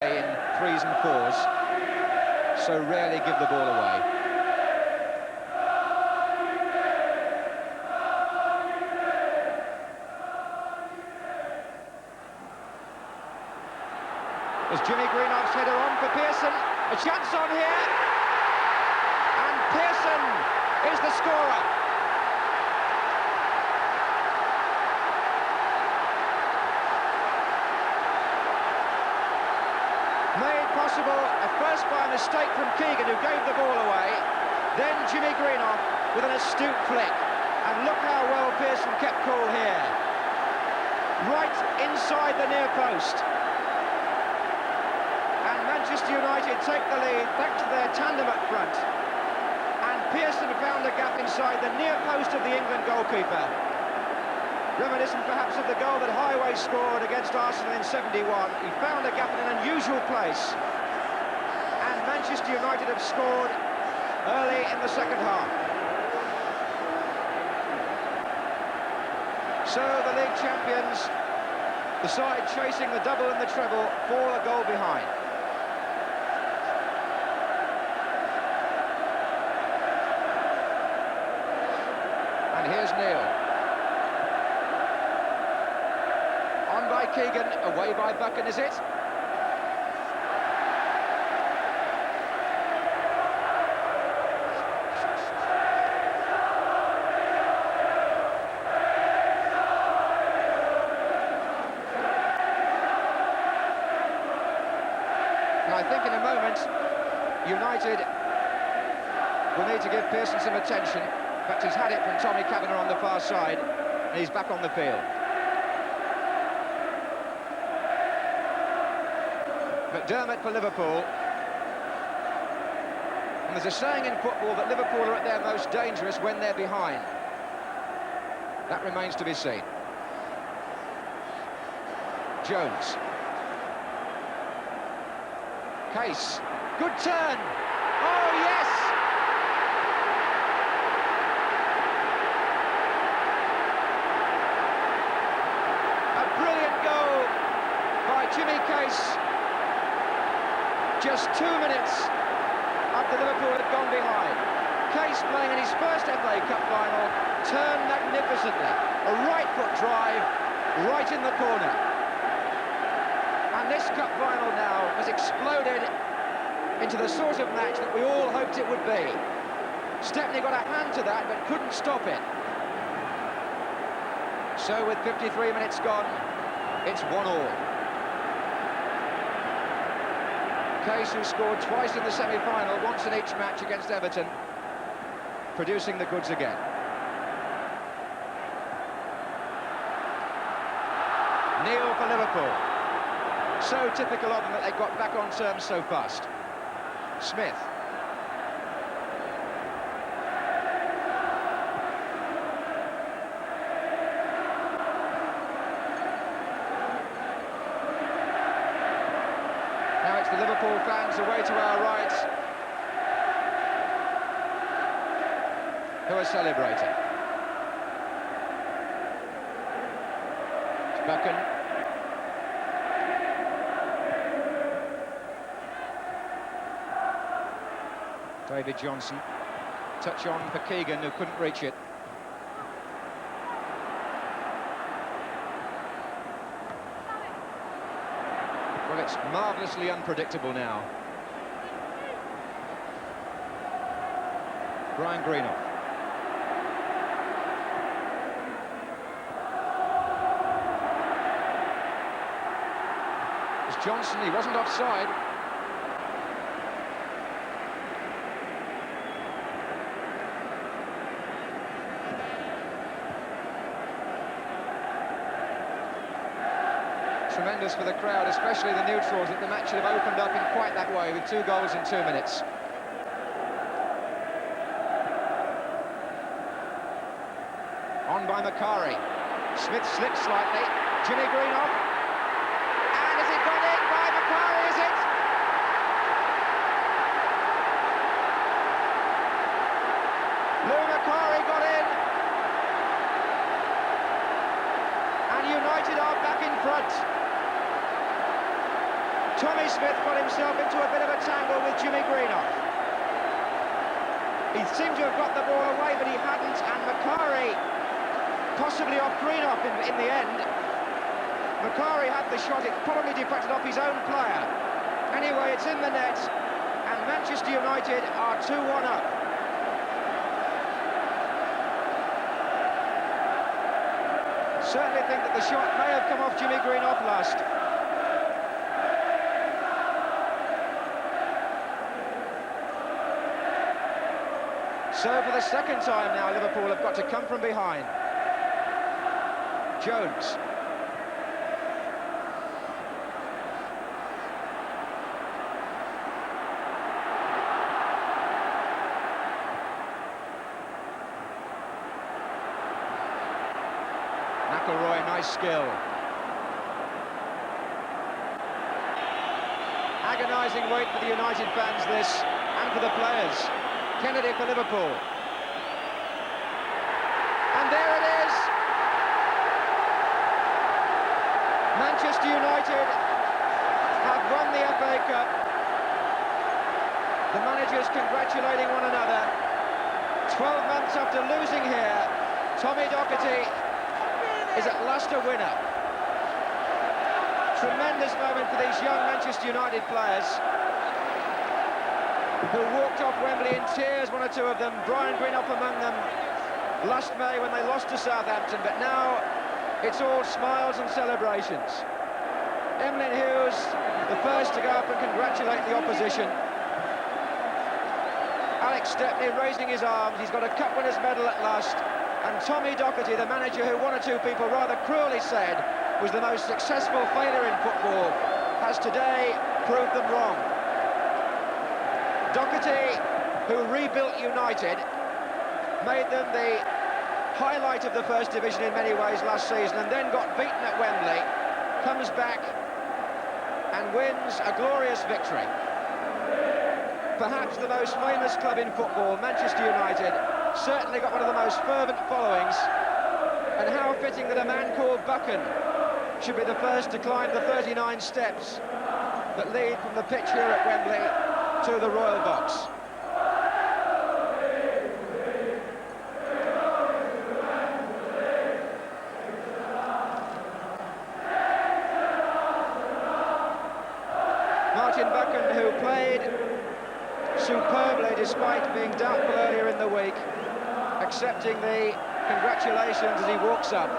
in threes and fours, so rarely give the ball away. As Jimmy Greenhoff's header on for Pearson, a chance on here, and Pearson is the scorer. Made possible at first by a mistake from Keegan, who gave the ball away, then Jimmy Greenhoff with an astute flick, and look how well Pearson kept cool here, right inside the near post. And Manchester United take the lead thanks to their tandem up front, and Pearson found a gap inside the near post of the England goalkeeper. Reminiscent perhaps of the goal that Highway scored against Arsenal in '71. He found a gap in an unusual place, and Manchester United have scored early in the second half. So the league champions, the side chasing the double and the treble, fall a goal behind. And here's Neil. By Keegan, away by Buchan, is it? And I think in a moment, United will need to give Pearson some attention. In fact, he's had it from Tommy Kavanagh on the far side, and he's back on the field. McDermott for Liverpool. And there's a saying in football that Liverpool are at their most dangerous when they're behind. That remains to be seen. Jones. Case. Good turn. Oh, yes! A brilliant goal by Jimmy Case. Just 2 minutes after Liverpool had gone behind. Case, playing in his first FA Cup final, turned magnificently. A right foot drive, right in the corner. And this cup final now has exploded into the sort of match that we all hoped it would be. Stepney got a hand to that, but couldn't stop it. So with 53 minutes gone, it's 1-1. Case, who scored twice in the semi-final, once in each match against Everton, producing the goods again. Neil for Liverpool. So typical of them that they got back on terms so fast. Smith. Now it's the Liverpool fans away to our right who are celebrating. It's Buchan. David Johnson. Touch on for Keegan, who couldn't reach it. Well, it's marvellously unpredictable now. Brian Greenough. It's Johnson, he wasn't offside. Tremendous for the crowd, especially the neutrals, that the match should have opened up in quite that way, with 2 goals in 2 minutes. On by Macari. Smith slips slightly. Jimmy Greenhoff. And has it gone in by Macari, is it? Lou Macari got in. And United are back in front. Tommy Smith got himself into a bit of a tangle with Jimmy Greenough. He seemed to have got the ball away, but he hadn't, and Macari possibly off Greenough in the end. Macari had the shot, it probably deflected off his own player. Anyway, it's in the net, and Manchester United are 2-1 up. Certainly think that the shot may have come off Jimmy Greenough last. So for the second time now, Liverpool have got to come from behind. Jones. McIlroy, nice skill. Agonising wait for the United fans, this, and for the players. Kennedy for Liverpool. And there it is! Manchester United have won the FA Cup. The managers congratulating one another. 12 months after losing here, Tommy Docherty is at last a winner. Tremendous moment for these young Manchester United players who walked off Wembley in tears, one or two of them, Brian Greenough among them, last May when they lost to Southampton, but now it's all smiles and celebrations. Emlyn Hughes, the first to go up and congratulate the opposition. Alex Stepney raising his arms, he's got a cup winner's medal at last, and Tommy Docherty, the manager who one or two people rather cruelly said was the most successful failure in football, has today proved them wrong. Docherty, who rebuilt United, made them the highlight of the First Division in many ways last season, and then got beaten at Wembley, comes back and wins a glorious victory. Perhaps the most famous club in football, Manchester United, certainly got one of the most fervent followings, and how fitting that a man called Buchan should be the first to climb the 39 steps that lead from the pitch here at Wembley to the Royal Box. Martin Buchan, who played superbly despite being doubtful earlier in the week, accepting the congratulations as he walks up.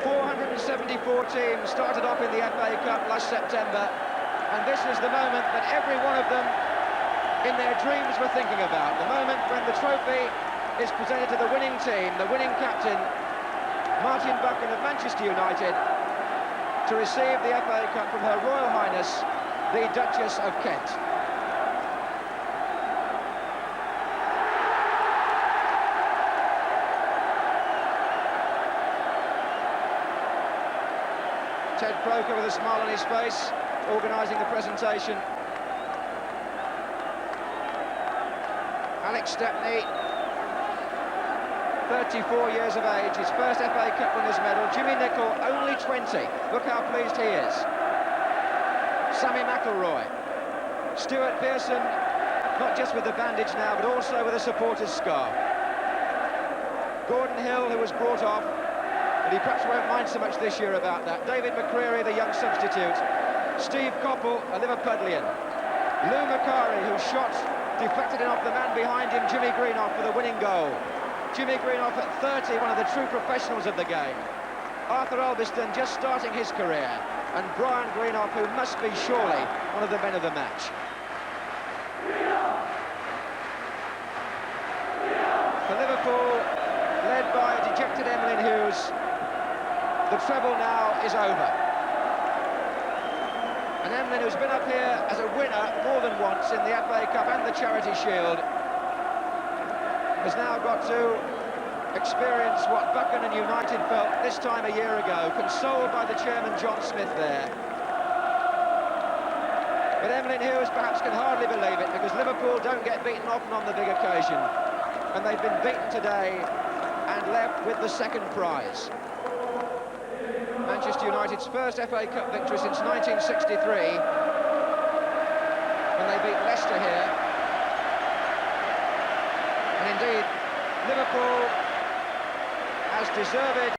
474 teams started off in the FA Cup last September, and this was the moment that every one of them in their dreams were thinking about. The moment when the trophy is presented to the winning team, the winning captain, Martin Buchan of Manchester United, to receive the FA Cup from Her Royal Highness, the Duchess of Kent. Ted Croker with a smile on his face, organising the presentation. Alex Stepney, 34 years of age, his first FA Cup winners' medal. Jimmy Nicholl, only 20. Look how pleased he is. Sammy McIlroy. Stuart Pearson, not just with the bandage now, but also with a supporter's scarf. Gordon Hill, who was brought off, but he perhaps won't mind so much this year about that. David McCreary, the young substitute. Steve Coppell, a Liverpudlian. Lou Macari, who shot, deflected it off the man behind him, Jimmy Greenough, for the winning goal. Jimmy Greenough at 30, one of the true professionals of the game. Arthur Albiston just starting his career. And Brian Greenough, who must be surely one of the men of the match. For Liverpool, led by a dejected Emlyn Hughes, the treble now is over. And Emlyn, who's been up here as a winner more than once in the FA Cup and the Charity Shield, has now got to experience what Buchan and United felt this time a year ago, consoled by the chairman John Smith there. But Emlyn Hughes perhaps can hardly believe it, because Liverpool don't get beaten often on the big occasion, and they've been beaten today and left with the second prize. Manchester United's first FA Cup victory since 1963, when they beat Leicester here. And indeed, Liverpool, as deserved